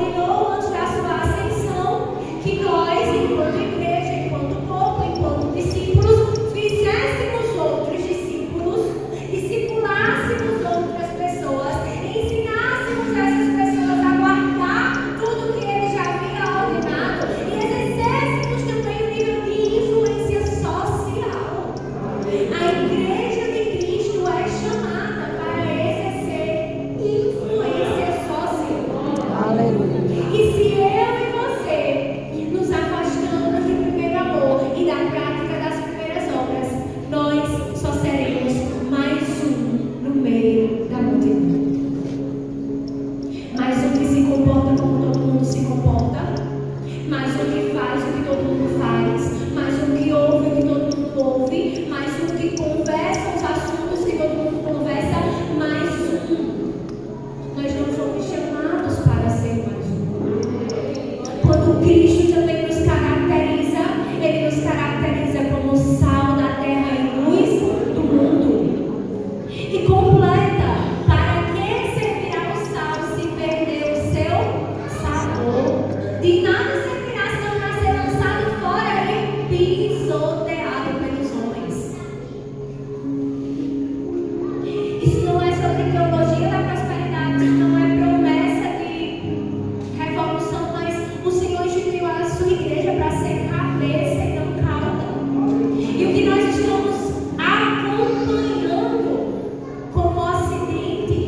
ordenou antes da sua ascensão que nós, enquanto igreja, enquanto corpo, enquanto discípulos, fizéssemos outros discípulos, discipulássemos outras pessoas, ensinássemos essas pessoas a guardar tudo que ele já havia ordenado e exercêssemos também o nível de influência social. A igreja de Cristo é chamada para exercer influência social. Aleluia. E se eu e você nos afastamos do primeiro amor e da prática das primeiras obras, nós só seremos mais um no meio da multidão. Mais um que se comporta como todo mundo se comporta, mais um que faz o que todo mundo faz, mais um que ouve o que todo mundo ouve, mais um que conversa os assuntos que todo mundo conversa, mais um. Nós não fomos chamados para ser mais um. Quando Cristo também nos caracteriza, Ele nos caracteriza como sal da terra e luz do mundo. E completa: para que servirá o sal se perder o seu sabor? De nada servirá senão para ser lançado fora e pisoteado pelos homens. Isso não é sobre teologia da prosperidade, isso não é promessa de revolução, mas o Senhor instituiu a sua igreja para ser cabeça e não cauda. E o que nós estamos acompanhando como ocidente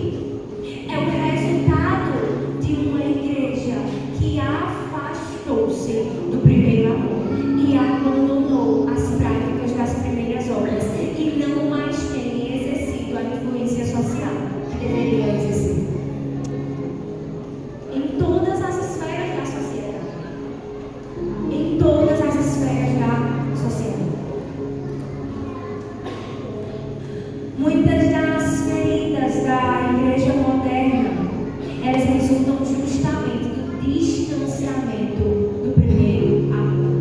é o resultado de uma igreja que afastou-se do primeiro amor e abandonou as práticas das primeiras obras e não mais tem exercido a influência social que deveria exercer em todas as esferas da sociedade. Em todas as esferas da sociedade. Muitas das feridas da igreja moderna, elas resultam justamente do distanciamento do primeiro amor,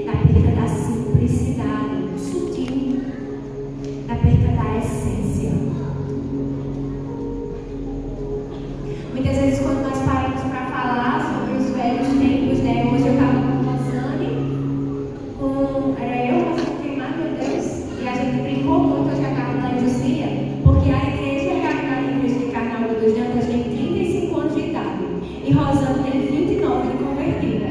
da perda da simplicidade sutil, da perda da essência. Muitas vezes, quando nós paramos para falar sobre os velhos tempos, né? Hoje eu estava com a Rosane, era eu, mas não tem mais, meu Deus, e a gente brincou muito hoje a casa da Lucia, porque a igreja, a igreja de Carnaval dos Jantas, tem 35 anos de idade, e Rosane tem 29 de convertida.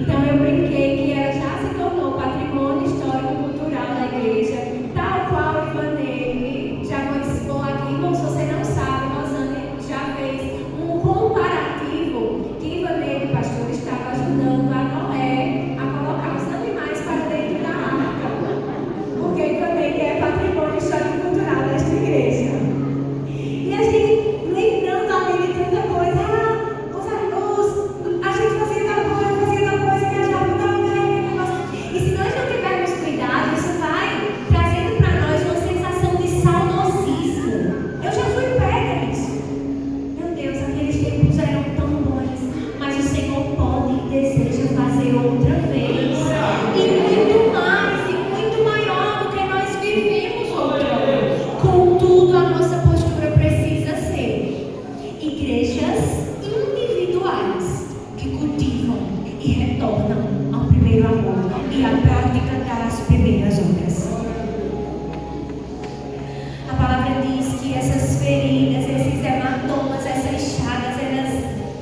Então eu brinquei que ela já se tornou patrimônio histórico-cultural da igreja, tal qual Ivanei. Já vou expor aqui, bom, se você não sabe, Rosane já fez um comparativo que Ivanei, o pastor, estava ajudando a Noé a colocar os animais para dentro da arca, porque Ivanei é patrimônio histórico-cultural desta igreja. E a gente lembrando ali de tanta coisa, a gente fazia tal coisa, viajava para aquele negócio. E se nós não tivermos cuidado, isso vai trazendo para nós uma sensação de saudosismo. Eu já fui pega nisso. Meu Deus, aqueles tempos eram tão bons, mas o Senhor pode e deseja fazer outra vez. E muito mais, e muito maior do que nós vivemos outrora. Contudo, a nossa postura precisa ser igrejas individuais que cultivam e retornam ao primeiro amor e à prática das primeiras obras. A palavra diz que essas feridas, esses hematomas, essas chagas,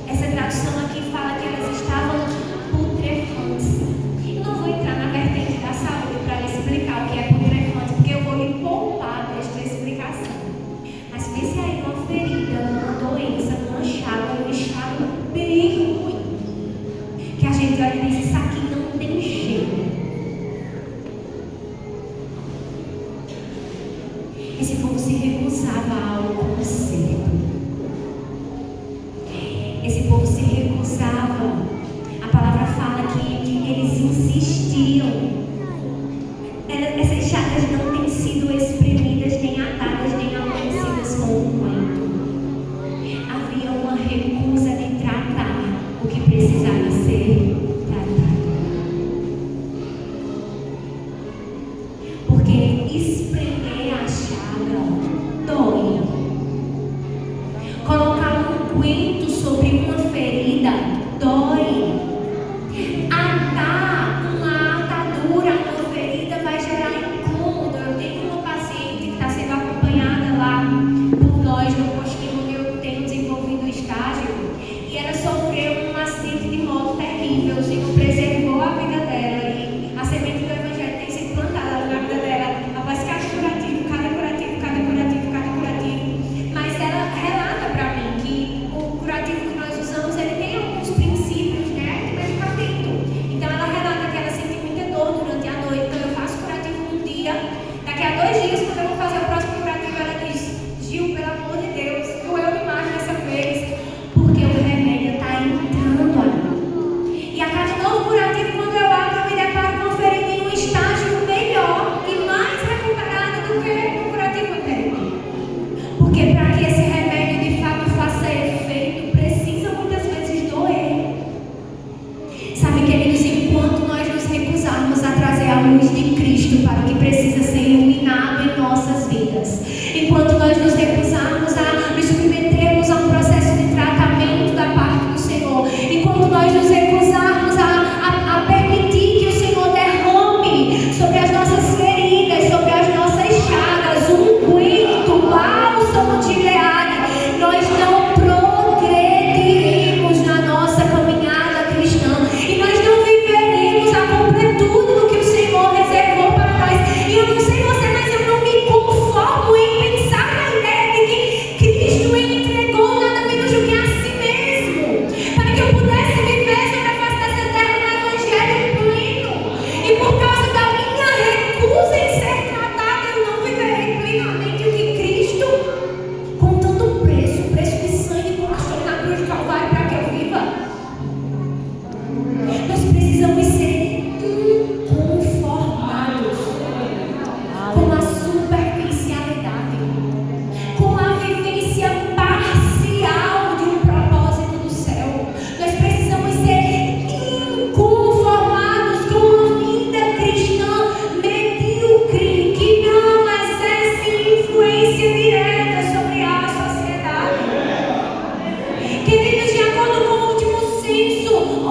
essa tradução aqui fala que elas estavam putrefantes. Eu não vou entrar na vertente da saúde para lhe explicar o que é putrefante, porque eu vou lhe poupar desta explicação. Mas pense aí numa ferida, numa doença, numa chaga, num estado bem ruim, que a gente olha e diz: isso aqui não tem jeito. Esse povo se recusava ao conserto. Esse povo se recusava. A palavra fala que eles insistiam. Essas chagas não têm sido espremidas, nem atadas, nem amolecidas com unguento. Havia uma recusa de tratar o que precisava ser tratado. Porque espremer a chaga dói. Colocar um unguento sobre uma ferida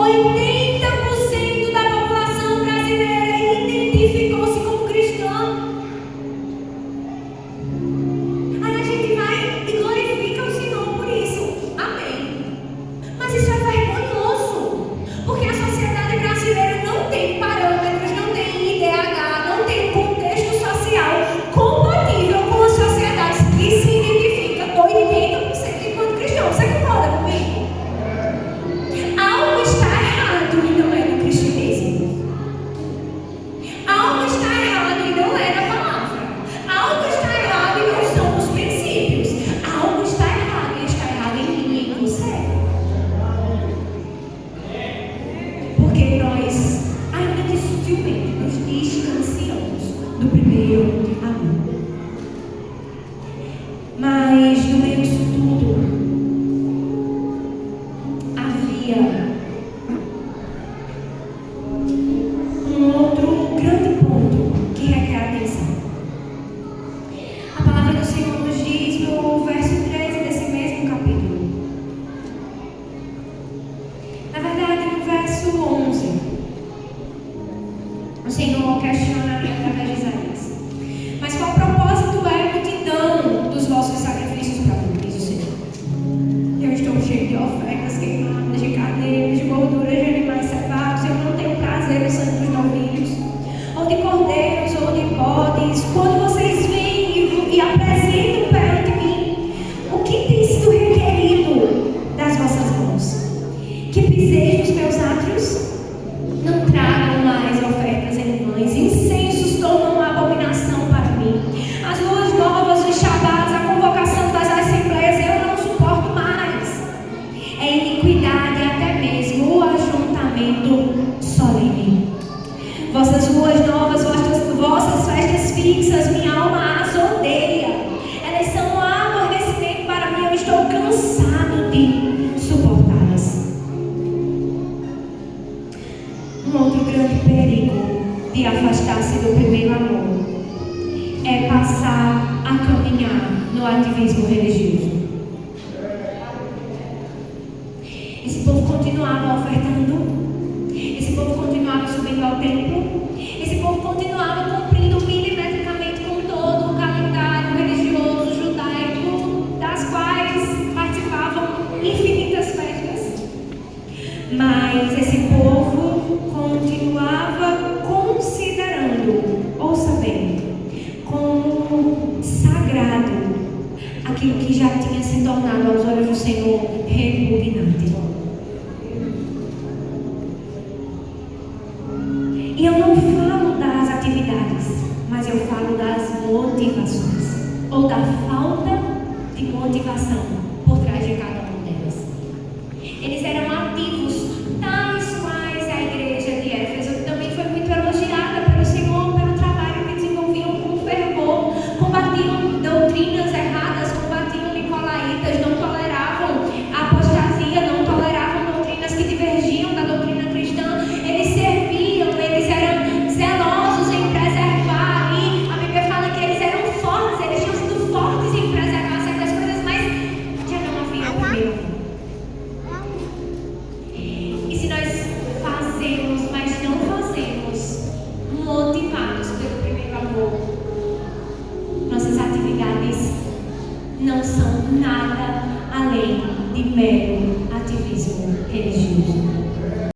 80% da população brasileira identificou-se como cristã. Aí a gente vai e glorifica o Senhor por isso. Amém. Mas isso é vergonhoso, porque a sociedade brasileira não tem parâmetros, não tem IDH, não tem contexto social compatível com a sociedade que se identifica 80% enquanto cristão. Você concorda comigo? Algo está errado e não é no cristianismo. Algo está errado e não é na palavra. Algo está errado e não são os princípios. Algo está errado e está errado em mim e em você. Porque nós, ainda que sutilmente, nos distanciamos do primeiro amor. Mas no meio disso tudo, havia um outro grande ponto que requer atenção. A palavra do Senhor nos diz no verso 13 desse mesmo capítulo. Na verdade, no verso 11, o Senhor questiona através de Isaías: mas qual propósito é a multidão dos vossos sacrifícios para mim, diz o Senhor? Eu estou cheio de ofertas queimadas, de carneiros, de gorduras de animais cevados. Eu não tenho prazer no sangue dos novilhos, ou de cordeiros, ou de bodes. Quando vocês vêm e apresentam perante mim, o que tem sido requerido das vossas mãos? Que piseis nos meus átrios? Não tragam mais ofertas em vãs. Incensos tornam uma abominação para mim. As luas novas, os shabatos, a convocação das assembleias, eu não suporto mais. É iniquidade até mesmo o ajuntamento solene. Vossas luas novas, vossas festas fixas, minha alma as odeia. Elas são um aborrecimento para mim. Eu estou cansado de suportá-las. Um outro grande perigo de afastar-se do primeiro amor é passar a caminhar no ativismo religioso. Esse povo continuava ofertando, esse povo continuava subindo ao templo, esse povo continuava cumprindo milimetricamente com todo o calendário religioso judaico, das quais participavam infinitas festas. Mas esse povo continuava considerando, ouça bem, como sagrado aquilo que já tinha se tornado aos olhos do Senhor repugnante. E eu não falo das atividades, mas eu falo das motivações, ou da falta de motivação por trás de cada uma delas. Eles eram ativos, tais quais a igreja de Éfeso, que também foi muito elogiada pelo Senhor, pelo trabalho que desenvolviam com fervor, combatiam doutrinas erradas, combatiam nicolaítas, não toleravam a apostasia, não toleravam doutrinas que divergiam da doutrina cristã. Eles serviam, eles eram zelosos em preservar ali. A Bíblia fala que eles eram fortes, eles tinham sido fortes em preservar certas coisas, mas já não havia o primeiro. E se nós fazemos, mas não fazemos, motivados pelo primeiro amor, nossas atividades não são nada além de mero ativismo religioso.